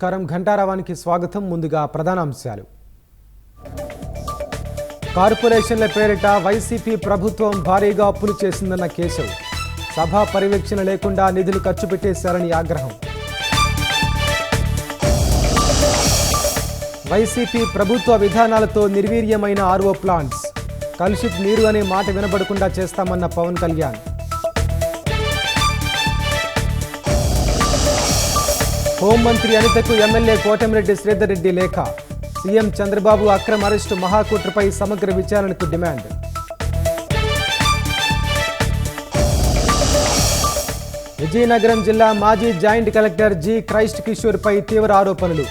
నమస్కారం. ఘంటారావానికి స్వాగతం. ముందుగా ప్రధానాంశాలు. కార్పొరేషన్ల పేరిట వైసీపీ ప్రభుత్వం భారీగా అప్పులు చేసిందన్న కేశవ్. సభా పర్యవేక్షణ లేకుండా నిధులు ఖర్చు పెట్టేశారని ఆగ్రహం. వైసీపీ ప్రభుత్వ విధానాలతో నిర్వీర్యమైన ఆర్ఓ ప్లాంట్స్. కలుషిత్ నీరు అనే మాట వినబడకుండా చేస్తామన్న పవన్ కళ్యాణ్. హోంమంత్రి అనితకు ఎమ్మెల్యే కోటమిరెడ్డి శ్రీధర్ రెడ్డి లేఖ. సీఎం చంద్రబాబు అక్రమ అరెస్టు మహాకూటమిపై సమగ్ర విచారణకు డిమాండ్. విజయనగరం జిల్లా మాజీ జాయింట్ కలెక్టర్ జి క్రైస్ట్ కిషోర్పై తీవ్ర ఆరోపణలు.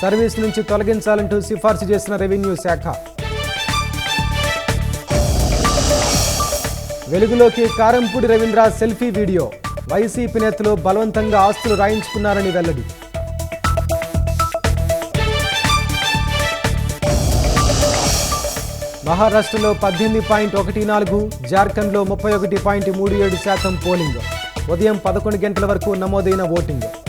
సర్వీస్ నుంచి తొలగించాలంటూ సిఫార్సు చేసిన రెవెన్యూ శాఖ. వెలుగులోకి Karampudi Ravindra selfie video. YCP నేతలు బలవంతంగా ఆస్తులు రాయించుకున్నారని వెల్లడి. మహారాష్ట్రలో 18.14, జార్ఖండ్లో 31.37% పోలింగ్. ఉదయం 11 గంటల వరకు నమోదైన ఓటింగ్.